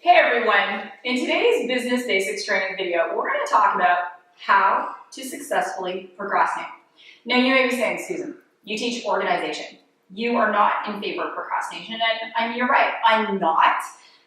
Hey everyone! In today's Business Basics training video, we're going to talk about how to successfully procrastinate. Now you may be saying, Susan, you teach organization. You are not in favor of procrastination, and I mean, you're right, I'm not.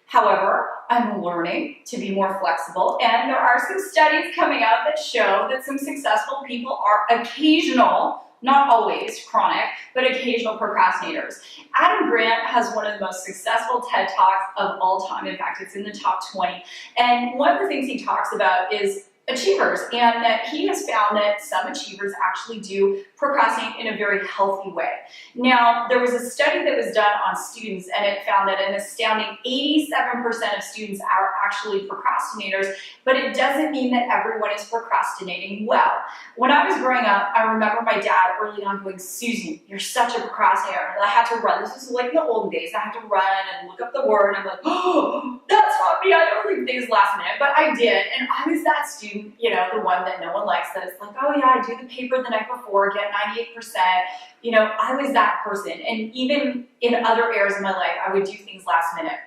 However, I'm learning to be more flexible, and there are some studies coming out that show that some successful people are occasional, not always chronic, but occasional procrastinators. Adam Grant has one of the most successful TED Talks of all time. In fact, it's in the top 20. And one of the things he talks about is achievers, and that he has found that some achievers actually do procrastinate in a very healthy way. Now, there was a study that was done on students, and it found that an astounding 87% of students are actually procrastinators, but it doesn't mean that everyone is procrastinating well. When I was growing up, I remember my dad early on going, Susan, you're such a procrastinator. And I had to run. This was like in the old days. I had to run and look up the word, and I'm like, oh, that's not me. I don't leave things last minute, but I did, and I was that student, you know, the one that no one likes, that it's like, oh yeah, I do the paper the night before, get 98%. You know, I was that person. And even in other areas of my life, I would do things last minute.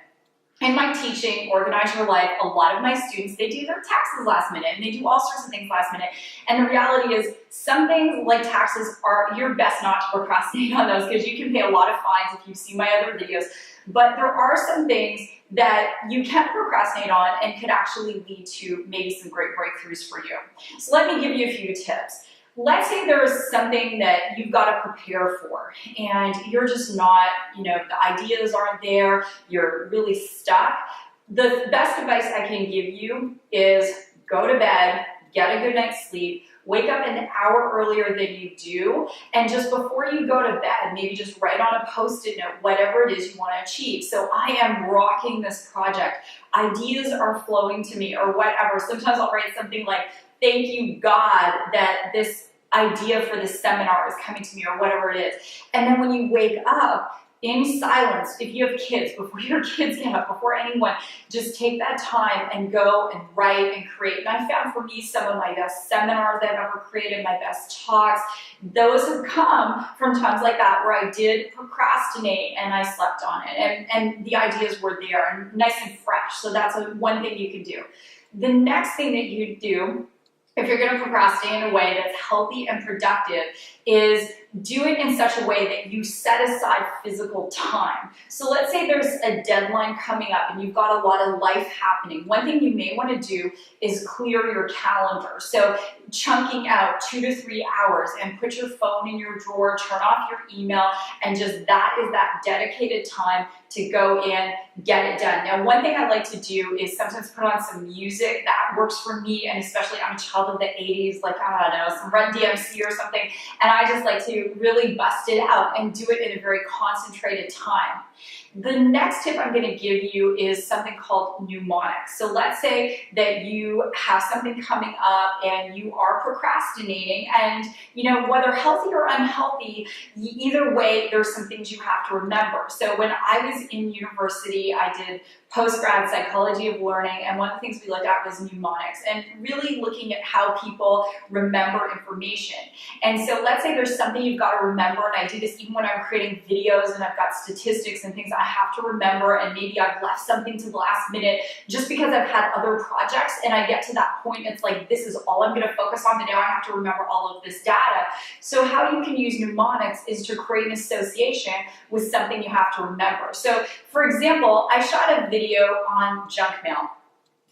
In my teaching, Organize Your Life, a lot of my students, they do their taxes last minute, and they do all sorts of things last minute. And the reality is, some things like taxes you're best not to procrastinate on those, because you can pay a lot of fines if you've seen my other videos. But there are some things that you can procrastinate on and could actually lead to maybe some great breakthroughs for you. So let me give you a few tips. Let's say there's something that you've got to prepare for, and you're just not, you know, the ideas aren't there, you're really stuck. The best advice I can give you is go to bed, get a good night's sleep, wake up an hour earlier than you do, and just before you go to bed, maybe just write on a Post-it note whatever it is you want to achieve. So I am rocking this project. Ideas are flowing to me, or whatever. Sometimes I'll write something like, thank you, God, that this idea for this seminar is coming to me, or whatever it is. And then when you wake up, in silence, if you have kids, before your kids get up, before anyone, just take that time and go and write and create. And I found for me some of my best seminars that I've ever created, my best talks, those have come from times like that where I did procrastinate and I slept on it. And the ideas were there and nice and fresh. So that's one thing you can do. The next thing that you do, if you're going to procrastinate in a way that's healthy and productive, is do it in such a way that you set aside physical time. So let's say there's a deadline coming up and you've got a lot of life happening. One thing you may want to do is clear your calendar. So chunking out 2 to 3 hours and put your phone in your drawer, turn off your email, and just that is that dedicated time to go in, get it done. Now, one thing I like to do is sometimes put on some music that works for me, and especially I'm a child of the 80s, like, I don't know, some Run DMC or something, and I just like to really bust it out and do it in a very concentrated time. The next tip I'm going to give you is something called mnemonics. So let's say that you have something coming up and you are procrastinating, and you know, whether healthy or unhealthy, either way, there's some things you have to remember. So when I was in university, I did post-grad psychology of learning, and one of the things we looked at was mnemonics, and really looking at how people remember information. And so let's say there's something you've got to remember, and I do this even when I'm creating videos and I've got statistics and things I have to remember, and maybe I've left something to the last minute just because I've had other projects, and I get to that point, it's like, this is all I'm going to focus on, but now I have to remember all of this data. So how you can use mnemonics is to create an association with something you have to remember. So for example, I shot a video on junk mail.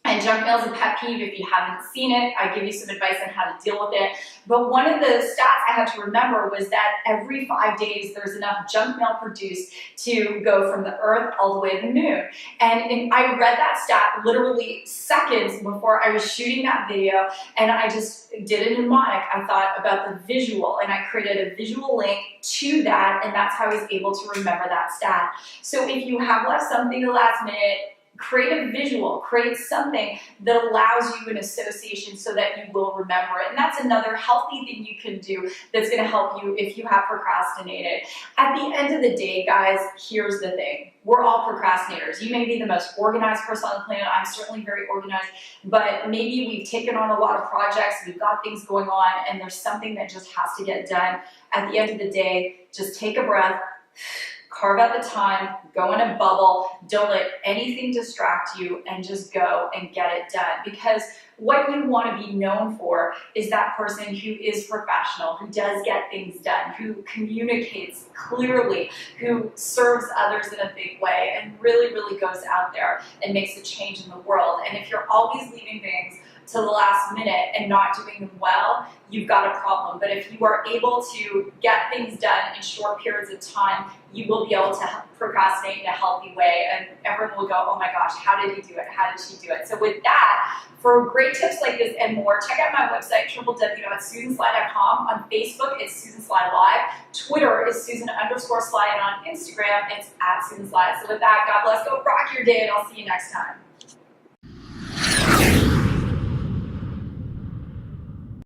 And junk mail is a pet peeve. If you haven't seen it, I give you some advice on how to deal with it. But one of the stats I had to remember was that every 5 days there's enough junk mail produced to go from the earth all the way to the moon. And I read that stat literally seconds before I was shooting that video, and I just did a mnemonic. I thought about the visual, and I created a visual link to that, and that's how I was able to remember that stat. So if you have left something to the last minute, create a visual, create something that allows you an association so that you will remember it. And that's another healthy thing you can do that's going to help you if you have procrastinated. At the end of the day, guys, here's the thing. We're all procrastinators. You may be the most organized person on the planet. I'm certainly very organized, but maybe we've taken on a lot of projects, we've got things going on, and there's something that just has to get done. At the end of the day, just take a breath, Carve out the time, go in a bubble, don't let anything distract you, and just go and get it done. Because what you want to be known for is that person who is professional, who does get things done, who communicates clearly, who serves others in a big way, and really, really goes out there and makes a change in the world. And if you're always leaving things to the last minute and not doing them well, you've got a problem. But if you are able to get things done in short periods of time, you will be able to procrastinate in a healthy way, and everyone will go, oh my gosh, how did he do it? How did she do it? So with that, for great tips like this and more, check out my website, www.susansly.com. On Facebook, it's Susan Sly Live. Twitter is Susan_Sly, and on Instagram, it's @SusanSly. So with that, God bless, go rock your day, and I'll see you next time.